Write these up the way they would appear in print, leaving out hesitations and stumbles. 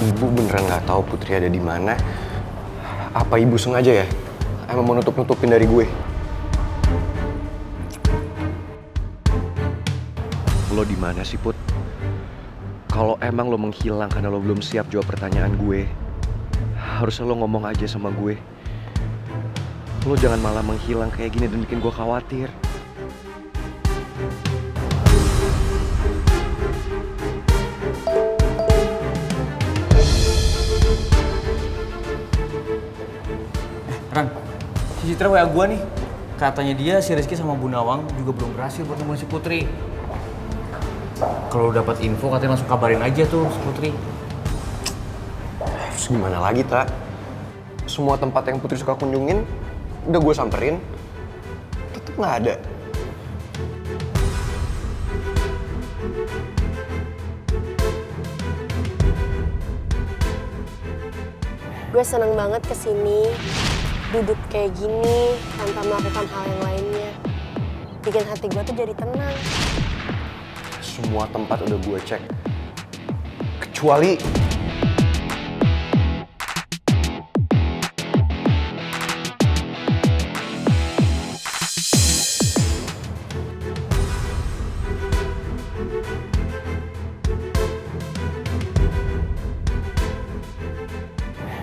Ibu beneran nggak tahu Putri ada di mana? Apa ibu sengaja ya? Emang mau nutup-nutupin dari gue? Lo di mana sih, Put? Kalau emang lo menghilang karena lo belum siap jawab pertanyaan gue, harusnya lo ngomong aja sama gue. Lo jangan malah menghilang kayak gini dan bikin gue khawatir. Ran, si Citra WA gua nih. Katanya dia si Rizky sama Bu Nawang juga belum berhasil buat nemuin si Putri. Kalau dapat info katanya langsung kabarin aja tuh si Putri. Terus gimana lagi, Tak? Semua tempat yang Putri suka kunjungin udah gue samperin, tetep nggak ada. Gue seneng banget kesini, duduk kayak gini tanpa melakukan hal yang lainnya. Bikin hati gue tuh jadi tenang. Semua tempat udah gue cek, kecuali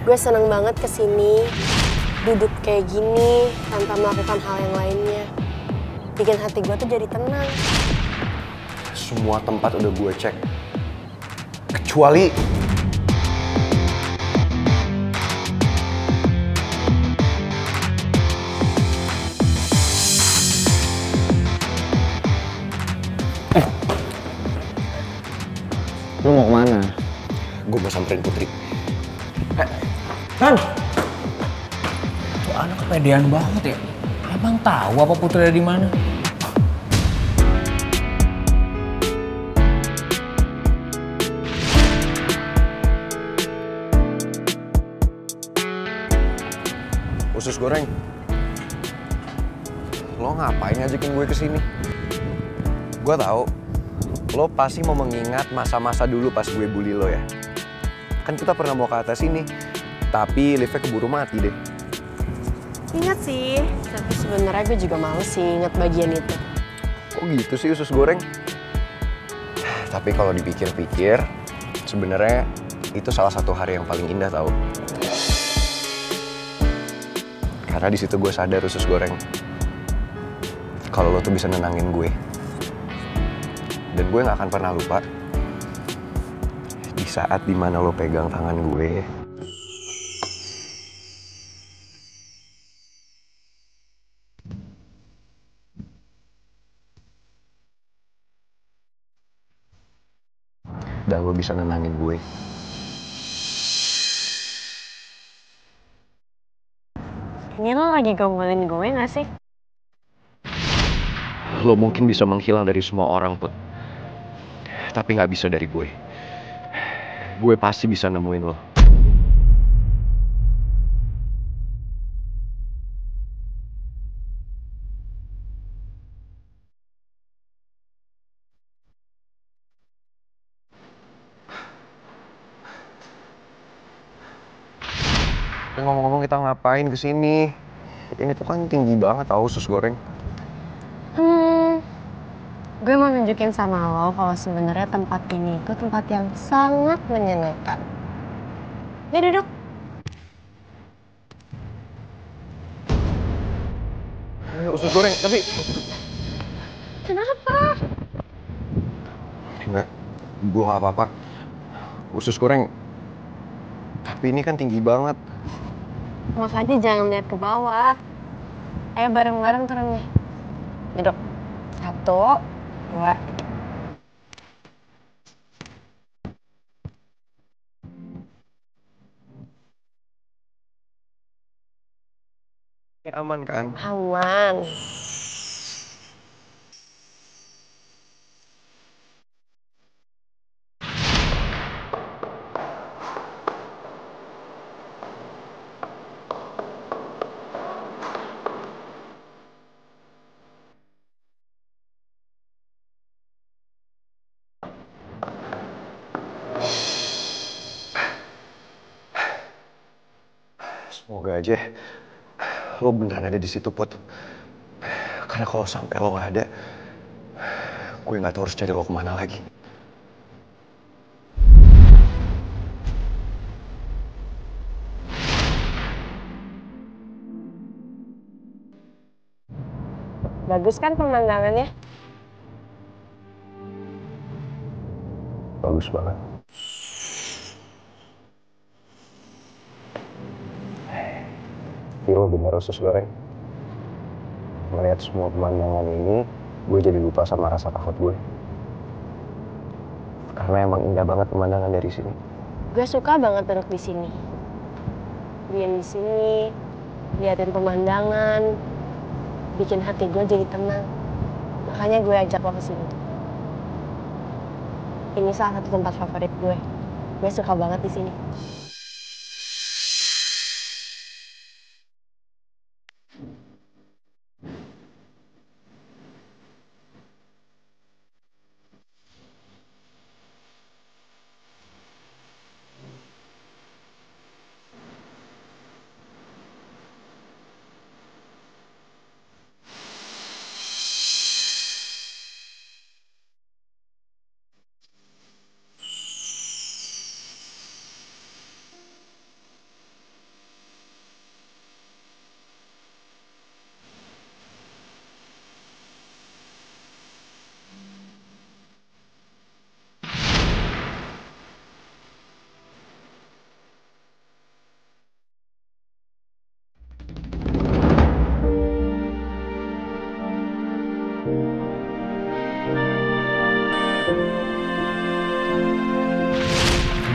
gue seneng banget kesini, duduk kayak gini tanpa melakukan hal yang lainnya. Bikin hati gue tuh jadi tenang. semua tempat udah gue cek, kecuali Lu mau kemana? gue mau samperin Putri. Ran! Tuh anak kepedean banget ya. Emang tahu apa Putri ada di mana? Usus goreng, lo ngapain ngajakin gue kesini? Gue tahu lo pasti mau mengingat masa-masa dulu pas gue bully lo ya. Kan kita pernah mau ke atas ini, tapi liftnya keburu mati deh. Ingat sih, tapi sebenarnya gue juga mau sih ingat bagian itu. Kok gitu sih usus goreng? Tapi kalau dipikir-pikir, sebenarnya itu salah satu hari yang paling indah tau. Karena di situ gue sadar usus goreng, kalau lo tuh bisa nenangin gue. Dan gue gak akan pernah lupa di saat dimana lo pegang tangan gue. Dan lo bisa nenangin gue. Ini lo lagi gombalin gue gak sih? Lo mungkin bisa menghilang dari semua orang, Put. Tapi gak bisa dari gue. Gue pasti bisa nemuin lo. Ngomong-ngomong kita ngapain kesini? Ini tuh kan tinggi banget tau usus goreng. Gue mau nunjukin sama lo kalau sebenarnya tempat ini itu tempat yang sangat menyenangkan. Nih duduk. Usus goreng, tapi... Kenapa? Enggak, gue gak apa-apa. Usus goreng, tapi ini kan tinggi banget. Makanya jangan lihat ke bawah. Ayo bareng-bareng turun nih. Duduk. 1, 2. Ini aman kan? Aman. Semoga aja lo beneran ada di situ, Put. Karena kalau sampai lo nggak ada, gue nggak tahu harus cari lo kemana lagi. Bagus kan pemandangannya? Bagus banget. Lo bener usus goreng. Melihat semua pemandangan ini, gue jadi lupa sama rasa takut gue. Karena emang indah banget pemandangan dari sini. Gue suka banget duduk di sini. Diam di sini, liatin pemandangan, bikin hati gue jadi tenang. Makanya gue ajak lo ke sini. Ini salah satu tempat favorit gue. Gue suka banget di sini.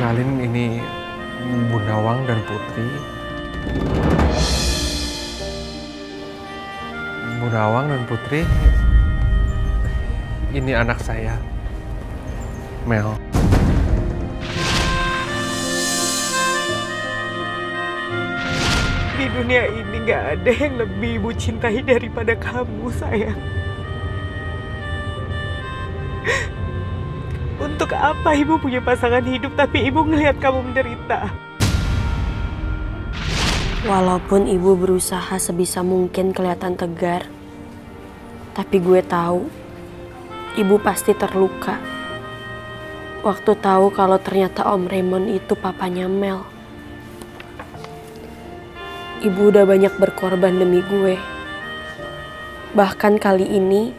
Kenalin, ini Bu Nawang dan Putri. Bu Nawang dan Putri, ini anak saya, Mel. Di dunia ini gak ada yang lebih ibu cintai daripada kamu, sayang. Untuk apa ibu punya pasangan hidup tapi ibu ngelihat kamu menderita? Walaupun ibu berusaha sebisa mungkin kelihatan tegar, tapi gue tahu ibu pasti terluka. Waktu tahu kalau ternyata Om Raymond itu papanya Mel. Ibu udah banyak berkorban demi gue. Bahkan kali ini,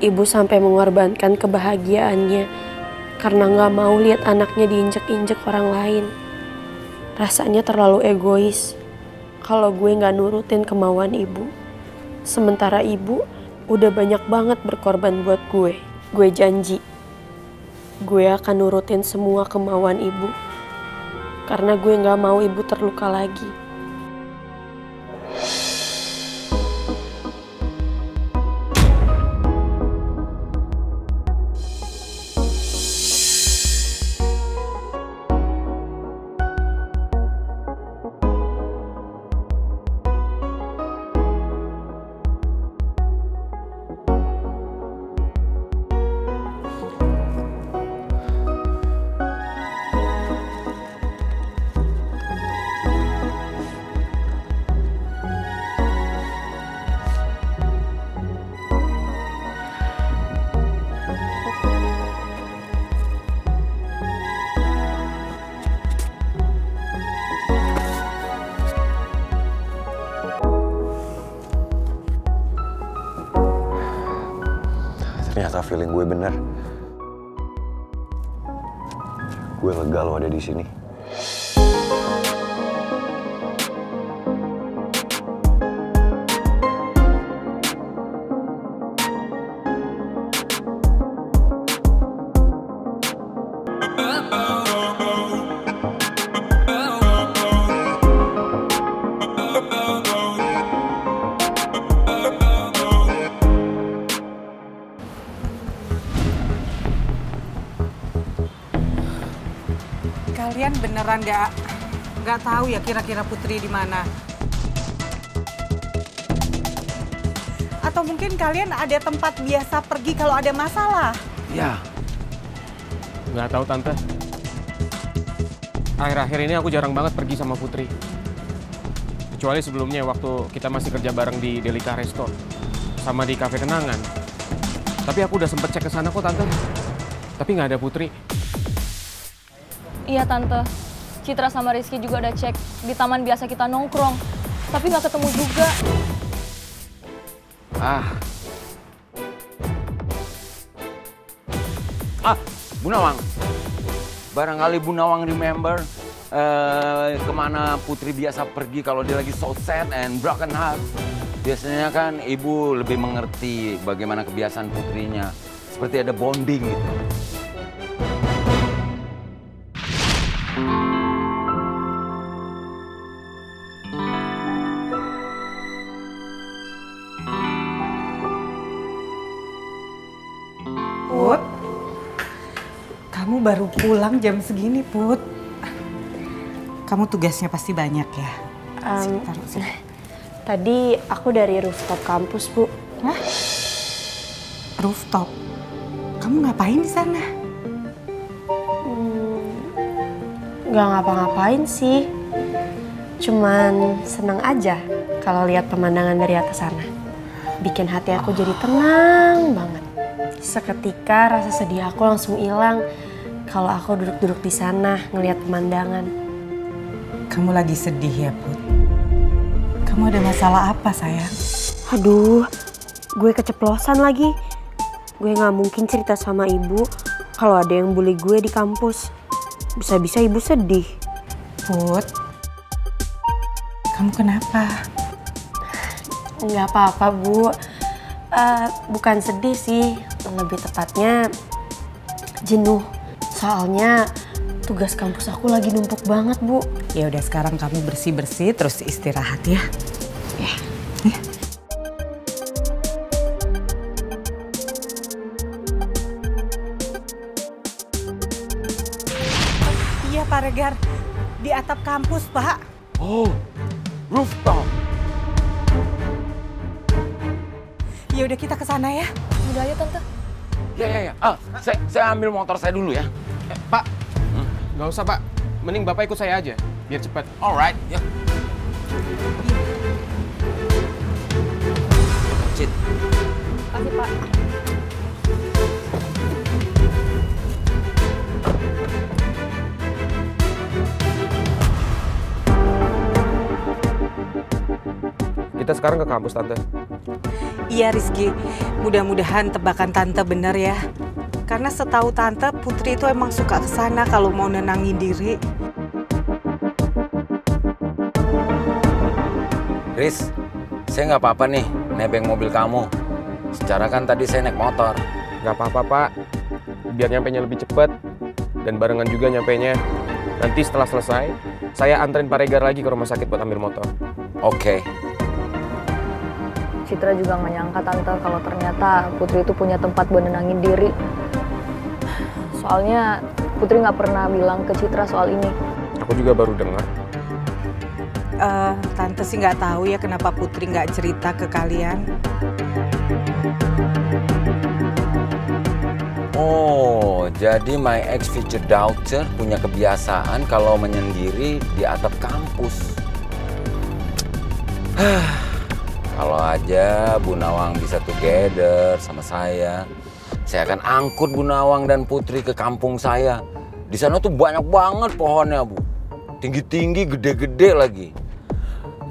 ibu sampai mengorbankan kebahagiaannya karena gak mau lihat anaknya diinjek-injek orang lain. Rasanya terlalu egois kalau gue gak nurutin kemauan ibu. Sementara ibu udah banyak banget berkorban buat gue. Gue janji, gue akan nurutin semua kemauan ibu. Karena gue gak mau ibu terluka lagi. Ternyata feeling gue bener. Gue lega lo ada di sini. Kalian beneran nggak tahu ya kira-kira Putri di mana? Atau mungkin kalian ada tempat biasa pergi kalau ada masalah? Ya, nggak tahu Tante. Akhir-akhir ini aku jarang banget pergi sama Putri. Kecuali sebelumnya waktu kita masih kerja bareng di Delica Resto sama di Cafe Kenangan. Tapi aku udah sempet cek ke sana kok Tante. Tapi nggak ada Putri. Iya Tante, Citra sama Rizky juga udah cek di taman biasa kita nongkrong. Tapi nggak ketemu juga. Bu Nawang. Barangkali Bu Nawang remember kemana Putri biasa pergi kalau dia lagi so sad and broken heart. Biasanya kan ibu lebih mengerti bagaimana kebiasaan putrinya. Seperti ada bonding gitu. Put, kamu baru pulang jam segini, Put. Kamu tugasnya pasti banyak ya? Taruh sini. Tadi aku dari rooftop kampus, Bu. Hah? Rooftop? Kamu ngapain di sana? Nggak ngapa-ngapain sih. Cuman seneng aja kalau lihat pemandangan dari atas sana. Bikin hati aku jadi tenang banget. Seketika rasa sedih aku langsung hilang kalau aku duduk-duduk di sana ngelihat pemandangan. Kamu lagi sedih ya, Put? Kamu ada masalah apa, sayang? Aduh, gue keceplosan lagi. Gue nggak mungkin cerita sama ibu kalau ada yang bully gue di kampus. Bisa-bisa ibu sedih. Put, kamu kenapa? Nggak apa-apa, Bu. Bukan sedih sih, lebih tepatnya jenuh. Soalnya tugas kampus aku lagi numpuk banget, Bu. Ya udah sekarang kamu bersih-bersih terus istirahat ya. Ya. Iya, Pak Regar. Di atap kampus, Pak. Oh, rooftop. Ya udah kita ke sana ya. Udah ayo Tante. Ya. Saya ambil motor saya dulu ya. Pak, nggak usah Pak. Mending Bapak ikut saya aja, biar cepat. Alright, ya. Cit. Kasih Pak. Kita sekarang ke kampus Tante. Iya Rizky, mudah-mudahan tebakan Tante benar ya. Karena setahu Tante, Putri itu emang suka ke sana kalau mau nenangin diri. Riz, saya nggak apa-apa nih nebeng mobil kamu. Secara kan tadi saya naik motor. Nggak apa-apa Pak, biar nyampenya lebih cepat. Dan barengan juga nyampenya. Nanti setelah selesai, saya anterin Pak Regar lagi ke rumah sakit buat ambil motor. Oke. Citra juga nggak nyangka Tante kalau ternyata Putri itu punya tempat buat nenangin diri. Soalnya Putri nggak pernah bilang ke Citra soal ini. Aku juga baru dengar. Tante sih nggak tahu ya kenapa Putri nggak cerita ke kalian. Oh, jadi my ex future daughter punya kebiasaan kalau menyendiri di atap kampus. Kalau aja Bu Nawang bisa together sama saya akan angkut Bu Nawang dan Putri ke kampung saya. Di sana tuh banyak banget pohonnya, Bu. Tinggi-tinggi, gede-gede lagi.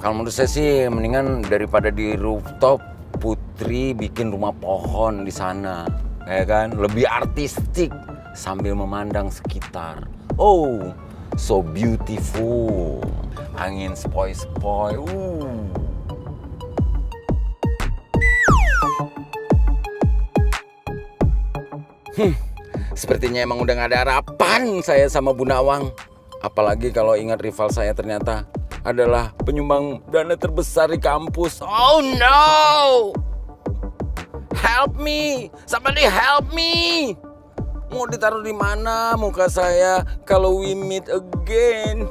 Kalau menurut saya sih mendingan daripada di rooftop, Putri bikin rumah pohon di sana. Ya kan? Lebih artistik sambil memandang sekitar. Oh, so beautiful. Angin sepoi-sepoi. Sepertinya emang udah gak ada harapan saya sama Bu Nawang. Apalagi kalau ingat rival saya ternyata adalah penyumbang dana terbesar di kampus. Oh no! Help me! Somebody help me! Mau ditaruh di mana muka saya kalau we meet again?